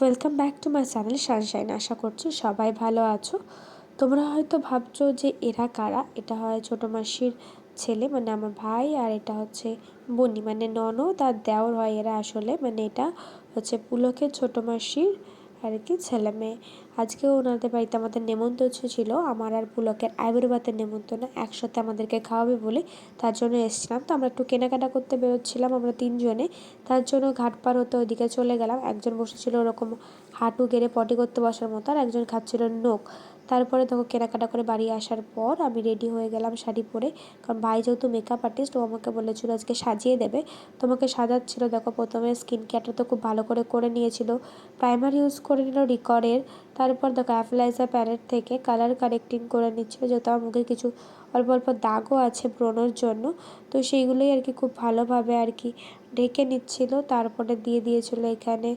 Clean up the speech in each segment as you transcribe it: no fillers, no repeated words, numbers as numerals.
Welcome back to my channel sunshine. আশা করছি সবাই ভালো আছো। তোমরা হয়তো ভাবছো যে এরা কারা। এটা হয় ছোটো মাসির ছেলে, মানে আমার ভাই, আর এটা হচ্ছে বনি, মানে ননদ আর দেওর হয় এরা। আসলে মানে এটা হচ্ছে পুলকের ছোটো মাসির আর কি ছেলে মেয়ে। আজকেও ওনাদের বাড়িতে আমাদের নেমন্তন্ন ছিল, আমার আর পুলকের আইবুড়ো ভাতের নেমন্তন্ন একসাথে আমাদেরকে খাওয়াবে বলে, তার জন্য এসেছিলাম। তো আমরা একটু কেনাকাটা করতে বেরোচ্ছিলাম আমরা তিনজনে, তার জন্য ঘাট পার হতে ওইদিকে চলে গেলাম। একজন বসেছিল ওরকম হাঁটু গেড়ে পটি করতে বসার মতো, আর একজন খাচ্ছিল নোক। তারপরে দেখো কেনাকাটা করে বাড়ি আসার পর আমি রেডি হয়ে গেলাম শাড়ি পরে, কারণ ভাই যেহেতু মেকআপ আর্টিস্ট ও আমাকে বলেছিল আজকে সাজিয়ে দেবে। তোমাকে সাজাচ্ছিল। দেখো প্রথমে স্কিন কেয়ারটা তো খুব ভালো করে করে নিয়েছিল, প্রাইমার ইউজ করে নিল রিকরের। তারপর দেখো অ্যাপ্লাইজার প্যালেট থেকে কালার কারেক্টিং করে নিচ্ছিল, যেহেতু আমার মুখে কিছু অল্প অল্প দাগও আছে ব্রণের জন্য, তো সেইগুলোই আর কি খুব ভালোভাবে আর কি ঢেকে নিচ্ছিল। তারপরে দিয়ে দিয়েছিল এখানে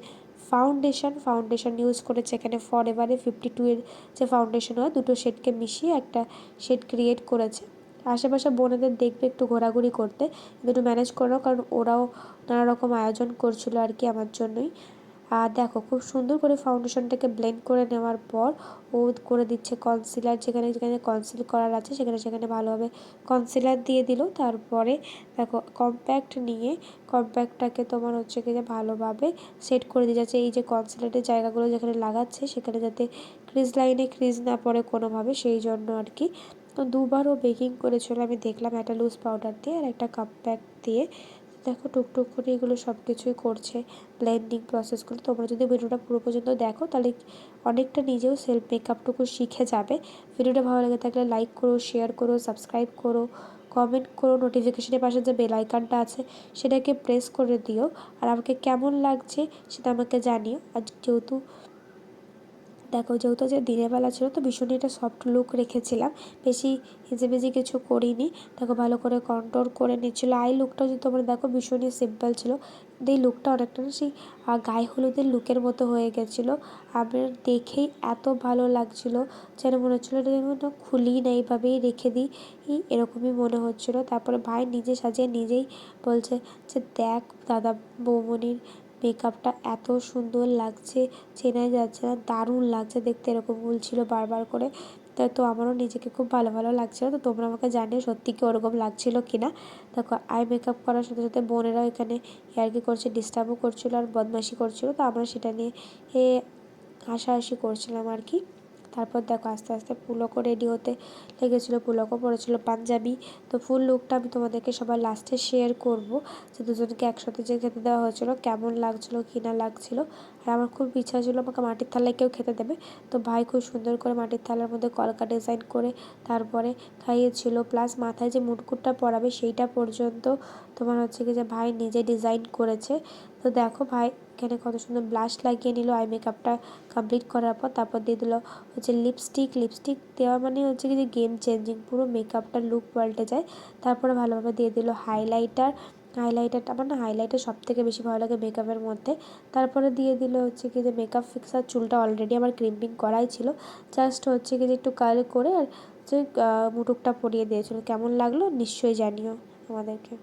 ফাউন্ডেশন ইউজ করেছে এখানে ফরএভারে 52 এর যে ফাউন্ডেশন হয়, দুটো শেডকে মিশিয়ে একটা শেড ক্রিয়েট করেছে। আশেপাশে বোনেদের দেখবে একটু ঘোরাঘুরি করতে, একটু ম্যানেজ করো, কারণ ওরাও নানা রকম আয়োজন করছিল আর কি আমার জন্যই। আর দেখো খুব সুন্দর করে ফাউন্ডেশনটাকে ব্লেন্ড করে নেওয়ার পর ও করে দিচ্ছে কনসিলার, যেখানে যেখানে কনসিল করার আছে সেখানে সেখানে ভালোভাবে কনসিলার দিয়ে দিল। তারপরে দেখো কম্প্যাক্টটাকে তোমার হচ্ছে কি যে ভালোভাবে সেট করে দিয়ে যাচ্ছে। এই যে কনসিলারের জায়গাগুলো যেখানে লাগাচ্ছে সেখানে যাতে ক্রিজ লাইনে ক্রিজ না পড়ে কোনোভাবে, সেই জন্য আর কি। তো দুবারও বেকিং করেছিল আমি দেখলাম, একটা লুজ পাউডার দিয়ে আর একটা কম্প্যাক্ট দিয়ে। দেখো টুকটুক করে এগুলো সব কিছুই করছে, ব্লেন্ডিং প্রসেসগুলো। তোমরা যদি ভিডিওটা পুরো পর্যন্ত দেখো তাহলে অনেকটা নিজেও সেলফ মেকআপটুকু শিখে যাবে। ভিডিওটা ভালো লেগে থাকলে লাইক করো, শেয়ার করো, সাবস্ক্রাইব করো, কমেন্ট করো, নোটিফিকেশনের পাশে যে বেল আইকনটা আছে সেটাকে প্রেস করে দিও। আর আমাকে কেমন লাগছে সেটা আমাকে জানিও। আজ যেহেতু যে দিনের বেলা ছিল তো ভীষণই একটা সফট লুক রেখেছিলাম, বেশি হিজিবিজি কিছু করিনি। দেখো ভালো করে কন্ট্রোল করে নিচ্ছিল। আই লুকটাও যদি তোমরা দেখো ভীষণই সিম্পল ছিল, কিন্তু এই লুকটা অনেকটা সেই গায়ে হলুদের লুকের মতো হয়ে গেছিলো। আমার দেখেই এত ভালো লাগছিল, যেন মনে হচ্ছিলো এটা খুলি না, এইভাবেই রেখে দিই, এরকমই মনে হচ্ছিলো। তারপরে ভাই নিজে সাজিয়ে নিজেই বলছে যে দেখ দাদা, বৌমনির মেকআপটা এত সুন্দর লাগছে, চেনাই যাচ্ছে না, দারুণ লাগছে দেখতে, এরকম বলছিল বারবার করে। তো আমারও নিজেকে খুব ভালো ভালো লাগছিলো। তো তোমরা আমাকে জানিও সত্যি কি ওরকম লাগছিলো কি না। দেখো আই মেকআপ করার সাথে সাথে বোনেরাও এখানে ইয়ার্কি করছে, ডিস্টার্বও করছিলো আর বদমাইশি করছিলো, তো আমরা সেটা নিয়ে হাসাহাসি করছিলাম আর কি। তারপর দেখো আস্তে আস্তে পুলকও রেডি হতে লেগেছিলো, পুলকও পরেছিল পাঞ্জাবি। তো ফুল লুকটা আমি তোমাদেরকে সবার লাস্টে শেয়ার করব, যে দুজনকে একসাথে যে খেতে দেওয়া হয়েছিল কেমন লাগছিলো কি না লাগছিলো। আর আমার খুব ইচ্ছা ছিল আমাকে মাটির থালায় কেউ খেতে দেবে, তো ভাই খুব সুন্দর করে মাটির থালার মধ্যে কলকা ডিজাইন করে তারপরে খাইয়েছিল। প্লাস মাথায় যে মুকুটটা পরাবে সেইটা পর্যন্ত তোমার হচ্ছে কি যে ভাই নিজে ডিজাইন করেছে। তো দেখো ভাই এখানে কত সুন্দর ব্লাশ লাগিয়ে নিল আই মেকআপটা কমপ্লিট করার পর। তারপর দিয়ে দিল হচ্ছে লিপস্টিক দেওয়া, মানে হচ্ছে কি যে গেম চেঞ্জিং, পুরো মেকআপটার লুক পাল্টে যায়। তারপরে ভালোভাবে দিয়ে দিল হাইলাইটারটা আমার না হাইলাইটার সব থেকে বেশি ভালো লাগে মেকআপের মধ্যে। তারপরে দিয়ে দিল হচ্ছে কি যে মেকআপ ফিক্সার, চুলটা অলরেডি আমার ক্রিম্পিং করাই ছিল, জাস্ট হচ্ছে কি যে একটু কার্ল করে আর যে মুটুকটা পরিয়ে দিয়েছিল। কেমন লাগলো নিশ্চয়ই জানিও আমাদেরকে।